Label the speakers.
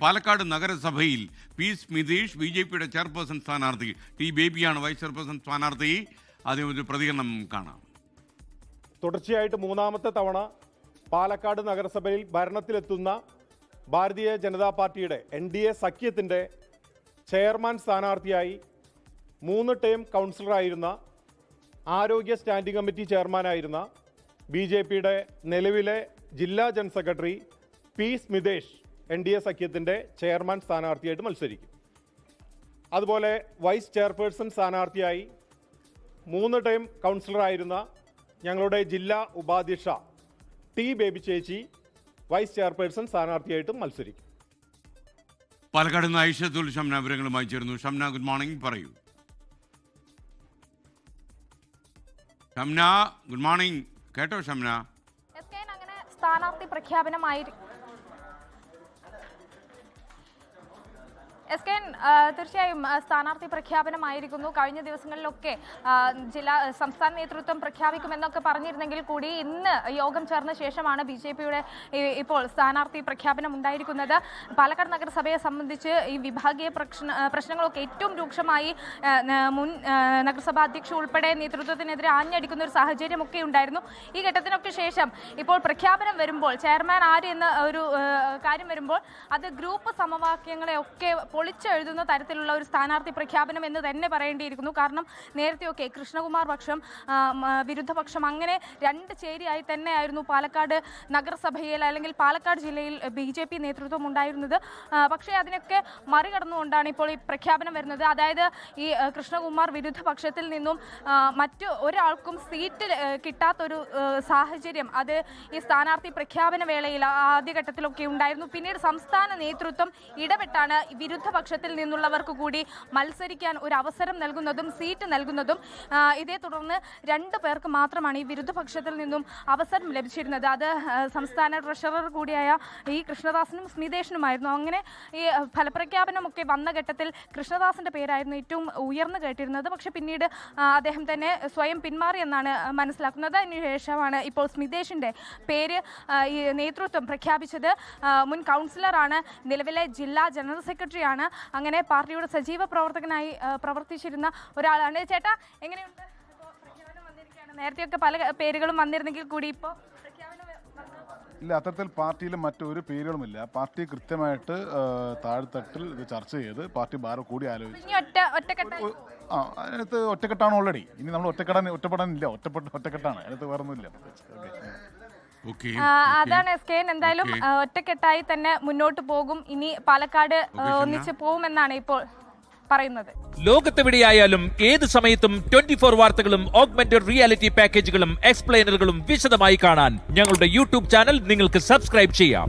Speaker 1: പാലക്കാട് നഗരസഭയിൽ P Smitheesh ബി.ജെ.പിയുടെ chairperson സ്ഥാനാർത്ഥി, T ബേബിയാണ് vice chairperson സ്ഥാനാർത്ഥി. ആദ്യം ഒരു പ്രതികരണം കാണാം.
Speaker 2: തുടർച്ചയായിട്ട് മൂന്നാമത്തെ തവണ പാലക്കാട് നഗരസഭയിൽ ഭരണത്തിലെത്തുന്ന ഭാരതീയ ജനതാ പാർട്ടിയുടെ NDA സഖ്യത്തിൻ്റെ ചെയർമാൻ സ്ഥാനാർത്ഥിയായി 3 ടേം കൗൺസിലറായിരുന്ന, ആരോഗ്യ സ്റ്റാൻഡിംഗ് കമ്മിറ്റി ചെയർമാനായിരുന്ന BJPയുടെ നിലവിലെ ജില്ലാ general secretary P Smithesh NDA സഖ്യത്തിൻ്റെ ചെയർമാൻ സ്ഥാനാർത്ഥിയായിട്ട് മത്സരിക്കും. അതുപോലെ വൈസ് ചെയർപേഴ്സൺ സ്ഥാനാർത്ഥിയായി 3 ടൈം കൗൺസിലറായിരുന്ന ഞങ്ങളുടെ ജില്ലാ ഉപാധ്യക്ഷ ടി ബേബി ചേച്ചി വൈസ് ചെയർപേഴ്സൺ സ്ഥാനാർത്ഥിയായിട്ടും മത്സരിക്കും.
Speaker 1: പാലക്കാട് നിന്ന് ഐഷത്തുൽ ഷംന വിവരങ്ങളുമായി ചേർന്നു. ഷംന, ഗുഡ് മോർണിംഗ്, പറയൂ. Shamna, good morning. കേട്ടോ ഷംന?
Speaker 3: അങ്ങനെ സ്ഥാനാർത്ഥി പ്രഖ്യാപനമായി തീർച്ചയായും സ്ഥാനാർത്ഥി പ്രഖ്യാപനമായിരിക്കുന്നു. കഴിഞ്ഞ ദിവസങ്ങളിലൊക്കെ സംസ്ഥാന നേതൃത്വം പ്രഖ്യാപിക്കുമെന്നൊക്കെ പറഞ്ഞിരുന്നെങ്കിൽ കൂടി ഇന്ന് യോഗം ചേർന്ന ശേഷമാണ് BJPയുടെ ഇപ്പോൾ സ്ഥാനാർത്ഥി പ്രഖ്യാപനം ഉണ്ടായിരിക്കുന്നത്. പാലക്കാട് നഗരസഭയെ സംബന്ധിച്ച് ഈ വിഭാഗീയ പ്രശ്നങ്ങളൊക്കെ ഏറ്റവും രൂക്ഷമായി മുൻ നഗരസഭാ അധ്യക്ഷ ഉൾപ്പെടെ നേതൃത്വത്തിനെതിരെ ആഞ്ഞടിക്കുന്ന ഒരു സാഹചര്യമൊക്കെ ഉണ്ടായിരുന്നു. ഈ ഘട്ടത്തിനൊക്കെ ശേഷം ഇപ്പോൾ പ്രഖ്യാപനം വരുമ്പോൾ, ചെയർമാൻ ആര് എന്ന ഒരു കാര്യം വരുമ്പോൾ, അത് ഗ്രൂപ്പ് സമവാക്യങ്ങളെ ഒക്കെ പൊളിച്ചെഴുതുന്ന തരത്തിലുള്ള ഒരു സ്ഥാനാർത്ഥി പ്രഖ്യാപനം എന്ന് തന്നെ പറയേണ്ടിയിരിക്കുന്നു. കാരണം നേരത്തെയൊക്കെ കൃഷ്ണകുമാർ പക്ഷം, വിരുദ്ധ പക്ഷം, അങ്ങനെ 2 ചേരിയായി തന്നെയായിരുന്നു പാലക്കാട് നഗരസഭയിൽ അല്ലെങ്കിൽ പാലക്കാട് ജില്ലയിൽ BJP നേതൃത്വം ഉണ്ടായിരുന്നത്. പക്ഷേ അതിനൊക്കെ മറികടന്നുകൊണ്ടാണ് ഇപ്പോൾ ഈ പ്രഖ്യാപനം വരുന്നത്. അതായത് ഈ കൃഷ്ണകുമാർ വിരുദ്ധ പക്ഷത്തിൽ നിന്നും മറ്റു ഒരാൾക്കും സീറ്റ് കിട്ടാത്തൊരു സാഹചര്യം അത് ഈ സ്ഥാനാർത്ഥി പ്രഖ്യാപന വേളയിൽ ആദ്യഘട്ടത്തിലൊക്കെ ഉണ്ടായിരുന്നു. പിന്നീട് സംസ്ഥാന നേതൃത്വം ഇടപെട്ടാണ് വിരുദ്ധ പക്ഷത്തിൽ നിന്നുള്ളവർക്ക് കൂടി മത്സരിക്കാൻ ഒരു അവസരം നൽകുന്നതും സീറ്റ് നൽകുന്നതും. ഇതേ തുടർന്ന് 2 പേർക്ക് മാത്രമാണ് ഈ വിരുദ്ധ പക്ഷത്തിൽ നിന്നും അവസരം ലഭിച്ചിരുന്നത്. അത് സംസ്ഥാന ട്രഷറർ കൂടിയായ ഈ കൃഷ്ണദാസനും സ്മിതേഷിനുമായിരുന്നു. അങ്ങനെ ഈ ഫലപ്രഖ്യാപനമൊക്കെ വന്ന ഘട്ടത്തിൽ കൃഷ്ണദാസിന്റെ പേരായിരുന്നു ഏറ്റവും ഉയർന്നു കേട്ടിരുന്നത്. പക്ഷെ പിന്നീട് അദ്ദേഹം തന്നെ സ്വയം പിന്മാറി എന്നാണ് മനസ്സിലാക്കുന്നത്. അതിനുശേഷമാണ് ഇപ്പോൾ സ്മിതേഷിന്റെ പേര് ഈ നേതൃത്വം പ്രഖ്യാപിച്ചത്. മുൻ കൗൺസിലറാണ്, നിലവിലെ ജില്ലാ ജനറൽ സെക്രട്ടറിയാണ്. അങ്ങനെ പാർട്ടിയുടെ സജീവ പ്രവർത്തകനായി പ്രവർത്തിച്ചിരുന്ന ഒരാളാണ്. ചേട്ടാ, എങ്ങനെയുണ്ട്? പ്രഖ്യാപനം വന്നിരിക്കുകയാണ്. നേരത്തെയൊക്കെ പല പേരുകളും വന്നിരുന്നെങ്കിൽ കൂടി ഇപ്പോൾ
Speaker 4: ഇല്ല, അത്തരത്തിൽ പാർട്ടിയിൽ മറ്റൊരു പേരുകളുമില്ല. പാർട്ടി കൃത്യമായിട്ട് താഴ്ത്തട്ടിൽ ഇത് ചർച്ച ചെയ്ത് പാർട്ടി ഭാരം കൂടി ആലോചിച്ചു. അതിനകത്ത് ഒറ്റക്കെട്ടാണ് ഓൾറെഡി. ഇനി നമ്മൾ ഒറ്റപ്പെടാനില്ല, ഒറ്റക്കെട്ടാണ്, അതിനകത്ത് വേറൊന്നുമില്ല.
Speaker 3: അതാണ് എന്തായാലും ഒറ്റക്കെട്ടായി തന്നെ മുന്നോട്ട് പോകും. ഇനി പാലക്കാട് ഒന്നിച്ച് പോകുമെന്നാണ് ഇപ്പോൾ പറയുന്നത്.
Speaker 5: ലോകത്തെവിടെയായാലും ഏത് സമയത്തും 24 വാർത്തകളും ഓഗ്മെന്റഡ് റിയാലിറ്റി പാക്കേജുകളും എക്സ്പ്ലെയിനറുകളും വിശദമായി കാണാൻ ഞങ്ങളുടെ YouTube ചാനൽ നിങ്ങൾക്ക് സബ്സ്ക്രൈബ് ചെയ്യാം.